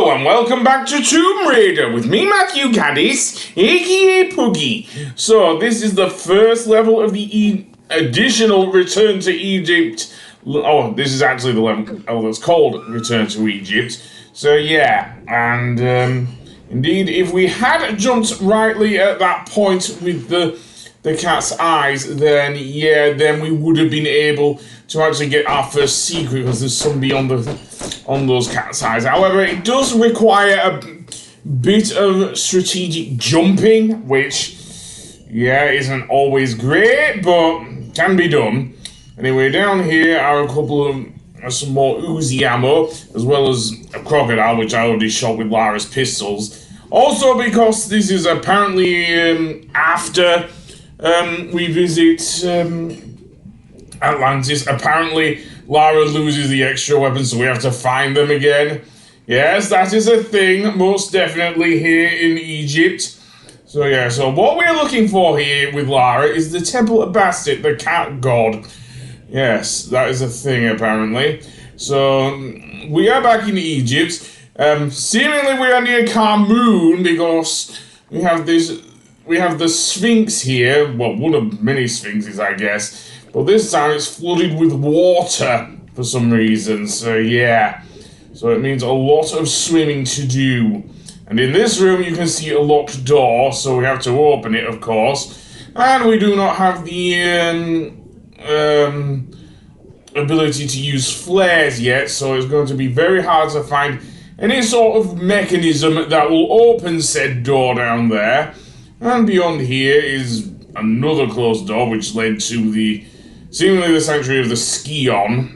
Hello and welcome back to Tomb Raider with me, Matthew Gaddis, aka Poogie. So this is the first level of the additional Return to Egypt. Oh, this is actually the level that's called Return to Egypt. So yeah, and indeed, if we had jumped rightly at that point with the cat's eyes, then yeah, then we would have been able to actually get our first secret because there's somebody on those cat's eyes. However, it does require a bit of strategic jumping, which yeah, isn't always great, but can be done. Anyway, down here are a couple of some more Uzi ammo, as well as a crocodile, which I already shot with Lara's pistols. Also, because this is apparently after we visit Atlantis, apparently Lara loses the extra weapons, so we have to find them again. Yes, that is a thing, most definitely here in Egypt. So yeah, so what we're looking for here with Lara is the Temple of Bastet, the cat god. Yes, that is a thing apparently. So we are back in Egypt. Seemingly we are near Khamoon because we have the Sphinx here. Well, one of many Sphinxes, I guess. But this time it's flooded with water for some reason. So yeah. So it means a lot of swimming to do. And in this room you can see a locked door, so we have to open it, of course. And we do not have the ability to use flares yet, so it's going to be very hard to find any sort of mechanism that will open said door down there. And beyond here is another closed door which led to seemingly the sanctuary of the Skion.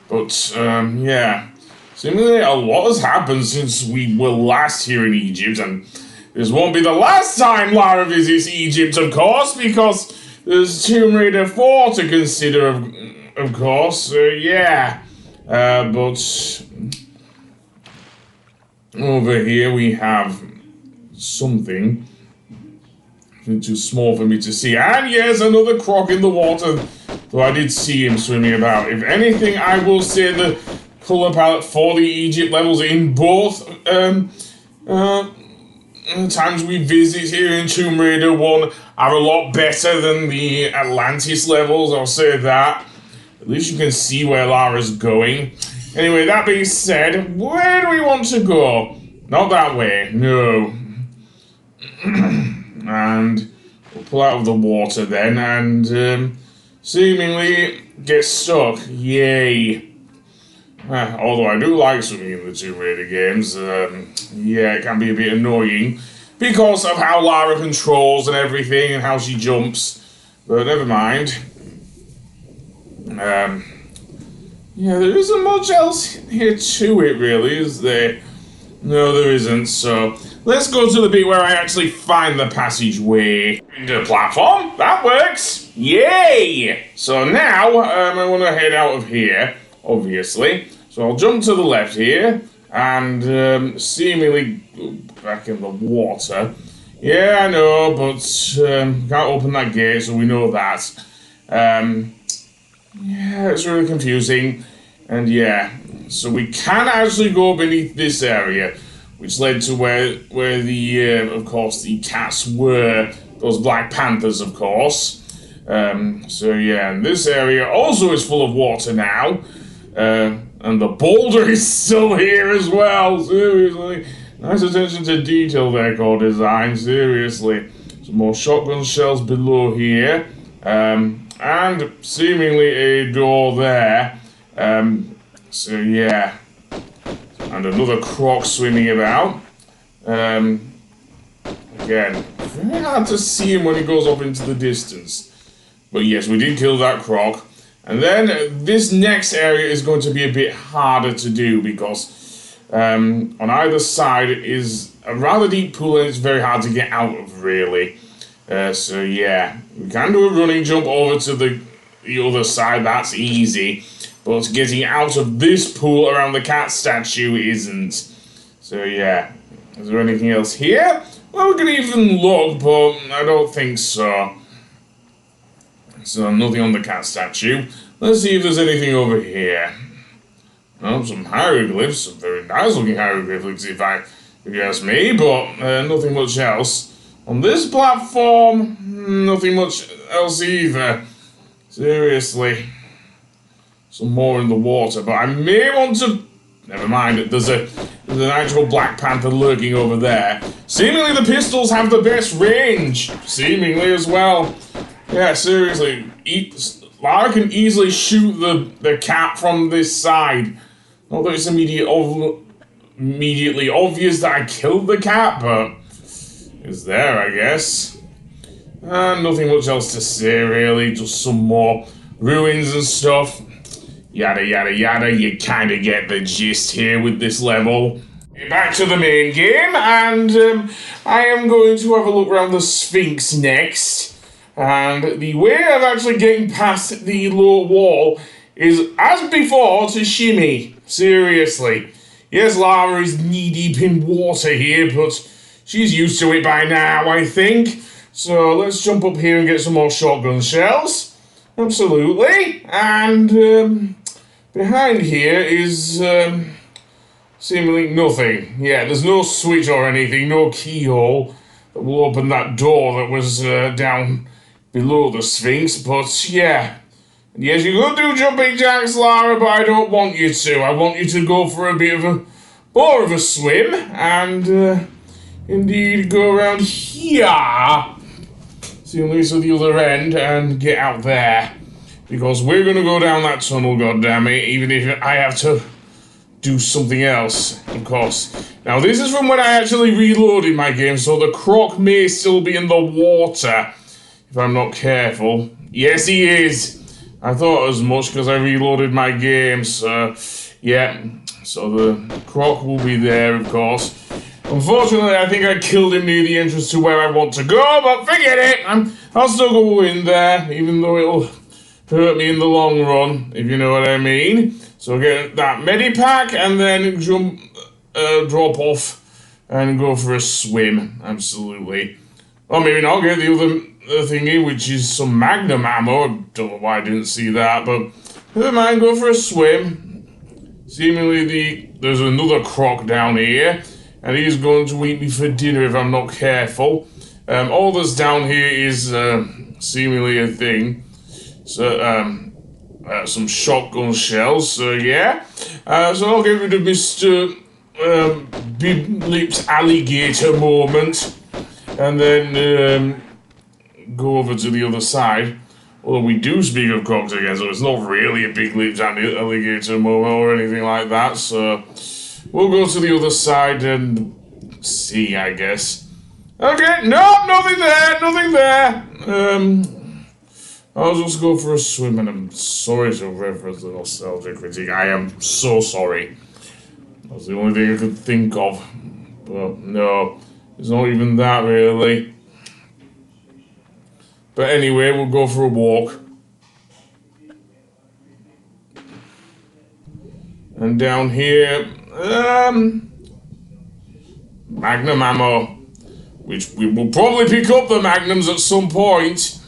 But yeah, seemingly a lot has happened since we were last here in Egypt, and this won't be the last time Lara visits Egypt, of course, because there's Tomb Raider 4 to consider, of course. Yeah, but over here we have something too small for me to see, and yes, another croc in the water, though I did see him swimming about. If anything, I will say the colour palette for the Egypt levels in both times we visit here in Tomb Raider 1 are a lot better than the Atlantis levels, I'll say that. At least you can see where Lara's going. Anyway, that being said, where do we want to go? Not that way, no. And we'll pull out of the water then, and seemingly get stuck. Yay. Although I do like swimming in the Tomb Raider games, yeah, it can be a bit annoying because of how Lara controls and everything and how she jumps, but never mind. Yeah, there isn't much else here to it really, is there? No, there isn't, so let's go to the bit where I actually find the passageway. The platform, that works! Yay! So now, I want to head out of here, obviously. So I'll jump to the left here, and seemingly back in the water. Yeah, I know, but can't open that gate, so we know that. Yeah, it's really confusing. And yeah, so we can actually go beneath this area, which led to where the, of course, the cats were. Those Black Panthers, of course. So yeah, and this area also is full of water now. And the boulder is still here as well, seriously. Nice attention to detail there, core design, seriously. Some more shotgun shells below here. And seemingly a door there. So yeah. And another croc swimming about. Again, very hard to see him when he goes off into the distance. But yes, we did kill that croc. And then this next area is going to be a bit harder to do because on either side is a rather deep pool and it's very hard to get out of, really. So yeah, we can do a running jump over to the other side, that's easy. But getting out of this pool around the cat statue isn't. So yeah, is there anything else here? Well, we can even look, but I don't think so. So nothing on the cat statue. Let's see if there's anything over here. Oh, some hieroglyphs, some very nice looking hieroglyphics if you ask me, but nothing much else. On this platform, nothing much else either. Seriously. Some more in the water, but I may want to... Never mind, there's an actual Black Panther lurking over there. Seemingly the pistols have the best range. Seemingly as well. Yeah, seriously. Lara can easily shoot the cat from this side. Not that it's immediately obvious that I killed the cat, but it's there, I guess. Nothing much else to say, really. Just some more ruins and stuff. Yada yada yada, you kinda get the gist here with this level. Back to the main game, and I am going to have a look around the Sphinx next. And the way of actually getting past the low wall is, as before, to shimmy. Seriously. Yes, Lara is knee-deep in water here, but she's used to it by now, I think. So let's jump up here and get some more shotgun shells. Absolutely. And behind here is seemingly nothing. Yeah, there's no switch or anything, no keyhole that will open that door that was down below the Sphinx, but yeah. Yes, you could do jumping jacks, Lara, but I don't want you to. I want you to go for a bit of more of a swim, and indeed go around here. Seemingly to the other end, and get out there. Because we're gonna go down that tunnel, goddammit, even if I have to do something else, of course. Now, this is from when I actually reloaded my game, so the croc may still be in the water, if I'm not careful. Yes, he is. I thought as much because I reloaded my game, so yeah. So the croc will be there, of course. Unfortunately, I think I killed him near the entrance to where I want to go, but forget it. I'll still go in there, even though it'll hurt me in the long run, if you know what I mean. So get that medipack and then jump, drop off and go for a swim. Absolutely. Or maybe not, get the other thingy, which is some magnum ammo. I don't know why I didn't see that, but never mind, go for a swim. Seemingly there's another croc down here, and he's going to eat me for dinner if I'm not careful. All that's down here is seemingly a thing. So, some shotgun shells, so yeah. So I'll get rid of Mr. Big Lips Alligator moment, and then go over to the other side. Although we do speak of cocks again, so it's not really a Big Lips Alligator moment or anything like that, so we'll go to the other side and see, I guess. Okay, no, nothing there. I'll just go for a swim, and I'm sorry to reference the nostalgia critique. I am so sorry. That's the only thing I could think of. But no, it's not even that really. But anyway, we'll go for a walk. And down here, magnum ammo, which we will probably pick up the magnums at some point.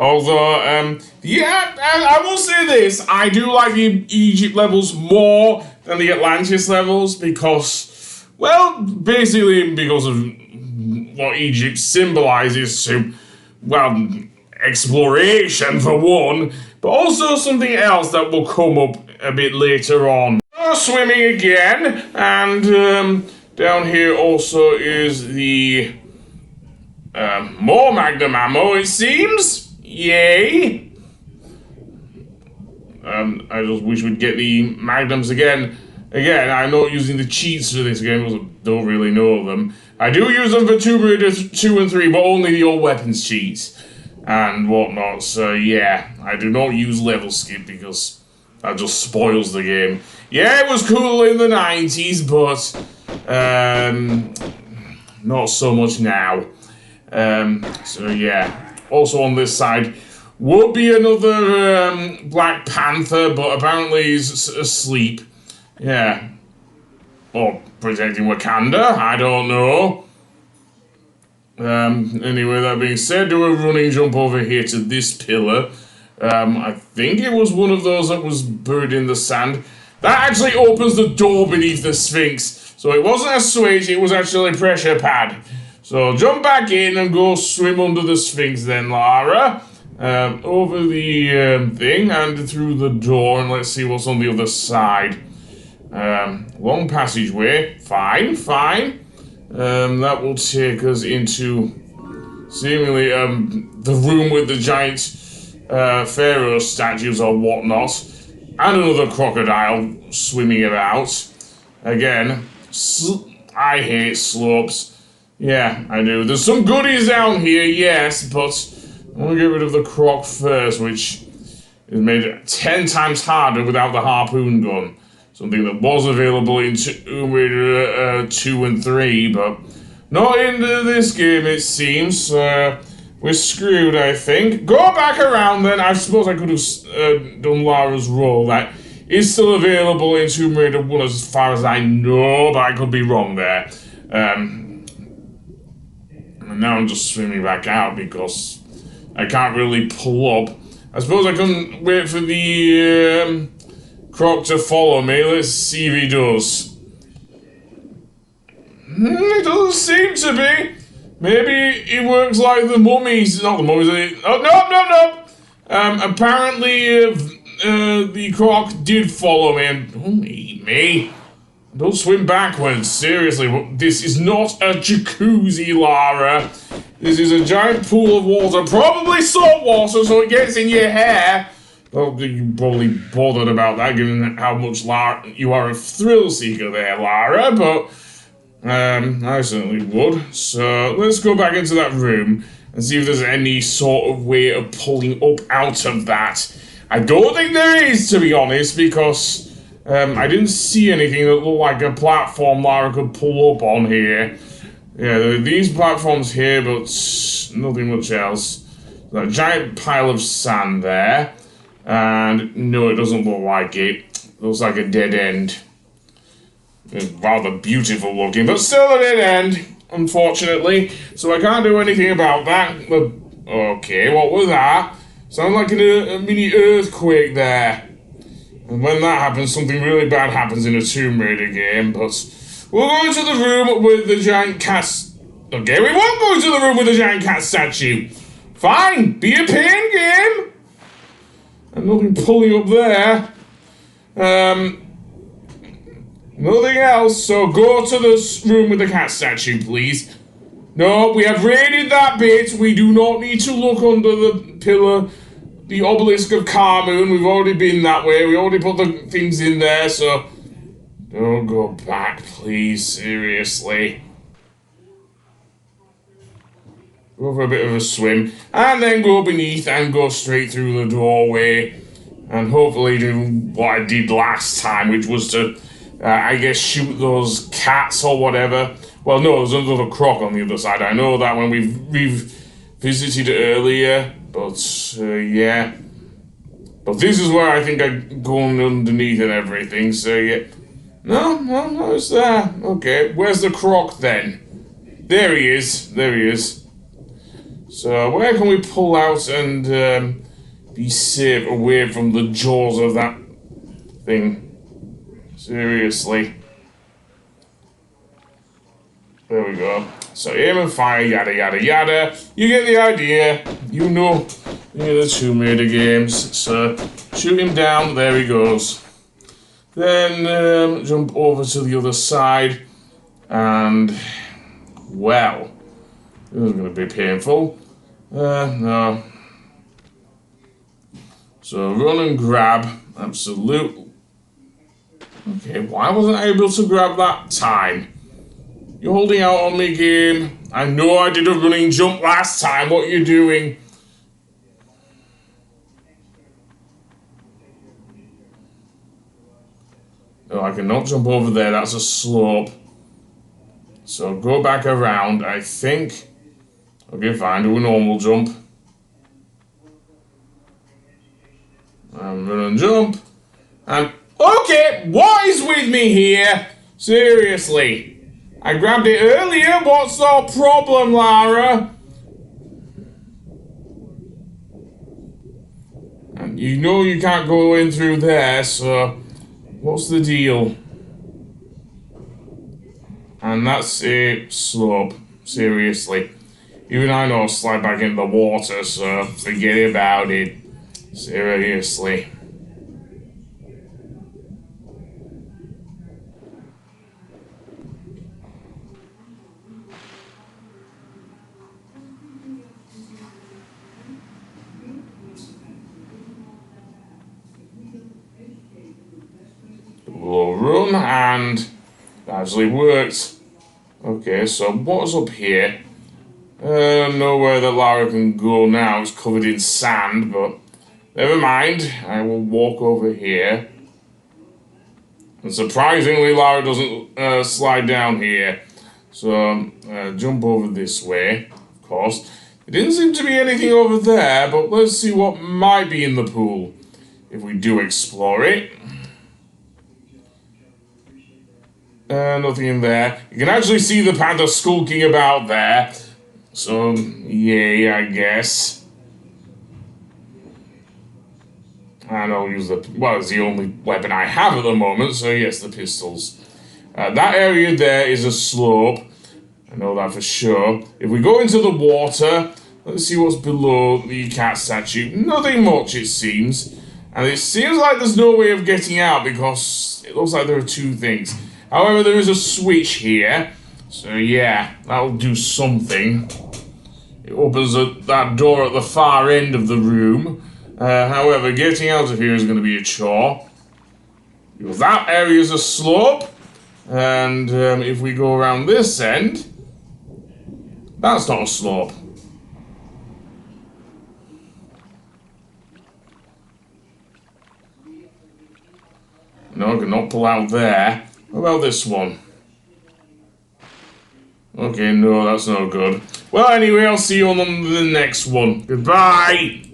Although, yeah, I will say this, I do like the Egypt levels more than the Atlantis levels because, well, basically because of what Egypt symbolizes to, well, exploration for one, but also something else that will come up a bit later on. Swimming again, and down here also is the more magnum ammo, it seems. Yay! I just wish we'd get the magnums again. Again, I'm not using the cheats for this game because I don't really know them. I do use them for Tomb Raider 2 and 3, but only the all weapons cheats and whatnot. So yeah, I do not use level skip because that just spoils the game. Yeah, it was cool in the 90s, but not so much now. So yeah. Also on this side would be another Black Panther, but apparently he's asleep. Yeah. Or protecting Wakanda, I don't know. Anyway, that being said, do a running jump over here to this pillar. I think it was one of those that was buried in the sand. That actually opens the door beneath the Sphinx. So it wasn't a switch, it was actually a pressure pad. So jump back in and go swim under the Sphinx then, Lara. Over the thing and through the door, and let's see what's on the other side. Long passageway. Fine. That will take us into seemingly the room with the giant pharaoh statues or whatnot, and another crocodile swimming about. Again, I hate slopes. Yeah, I do. There's some goodies down here, yes, but I want to get rid of the croc first, which is made 10 times harder without the harpoon gun. Something that was available in Tomb Raider 2 and 3, but not in this game, it seems. We're screwed, I think. Go back around then. I suppose I could have done Lara's role. That is still available in Tomb Raider 1 as far as I know, but I could be wrong there. And now I'm just swimming back out because I can't really pull up. I suppose I can wait for the croc to follow me. Let's see if he does. It doesn't seem to be. Maybe he works like the mummies. Not the mummies. Oh, no. Apparently, the croc did follow me. And don't eat me. Don't swim backwards. Seriously, this is not a jacuzzi, Lara. This is a giant pool of water. Probably salt water, so it gets in your hair. Well, you're probably bothered about that, given how much you are a thrill seeker there, Lara, but I certainly would. So let's go back into that room and see if there's any sort of way of pulling up out of that. I don't think there is, to be honest, because I didn't see anything that looked like a platform Lara could pull up on here. Yeah, there are these platforms here, but nothing much else. There's a giant pile of sand there. And no, it doesn't look like it. It looks like a dead end. It's rather beautiful looking, but still a dead end, unfortunately. So I can't do anything about that. But, okay, what was that? Sounds like a mini earthquake there. And when that happens, something really bad happens in a Tomb Raider game. But we'll go into the room with the giant cat. Okay, we won't go into the room with the giant cat statue. Fine, be a pain, game. And nothing pulling up there. Nothing else, so go to the room with the cat statue, please. No, we have raided that bit. We do not need to look under the pillar, the obelisk of Khamoon. We've already been that way. We already put the things in there, so don't go back, please. Seriously. Go for a bit of a swim, and then go beneath and go straight through the doorway, and hopefully do what I did last time, which was to, I guess, shoot those cats or whatever. Well, no, there's another croc on the other side. I know that when we've visited earlier, but yeah. But this is where I think I'm going underneath and everything, so yeah. No, it's there. Okay, where's the croc then? There he is. So where can we pull out and be safe away from the jaws of that thing? Seriously. There we go. So aim and fire, yada yada yada. You get the idea. You know the Tomb Raider games. So shoot him down. There he goes. Then jump over to the other side, and well, this is going to be painful. No. So run and grab. Absolute. Okay, why wasn't I able to grab that time? You're holding out on me, game. I know I did a running jump last time. What are you doing? No, I cannot jump over there. That's a slope. So go back around, I think. Okay, fine. Do a normal jump. And run and jump. And okay, what is with me here? Seriously. I grabbed it earlier. What's the problem, Lara? And you know you can't go in through there, so What's the deal? And that's a slope. Seriously. Even I know I'll slide back into the water, so forget about it. Seriously. We'll run, and it actually worked. Okay, so what's up here? Nowhere that Lara can go now. It's covered in sand, but never mind. I will walk over here. And surprisingly, Lara doesn't slide down here. So, jump over this way, of course. There didn't seem to be anything over there, but let's see what might be in the pool if we do explore it. Nothing in there. You can actually see the panther skulking about there. So, yay, I guess. And I'll use the... well, it's the only weapon I have at the moment, so yes, the pistols. That area there is a slope. I know that for sure. If we go into the water, let's see what's below the cat statue. Nothing much, it seems. And it seems like there's no way of getting out because it looks like there are two things. However, there is a switch here. So yeah, that'll do something. It opens that door at the far end of the room. However, getting out of here is going to be a chore. Because that area is a slope. And if we go around this end, that's not a slope. No, I cannot pull out there. What about this one? Okay, no, that's no good. Well, anyway, I'll see you on the next one. Goodbye!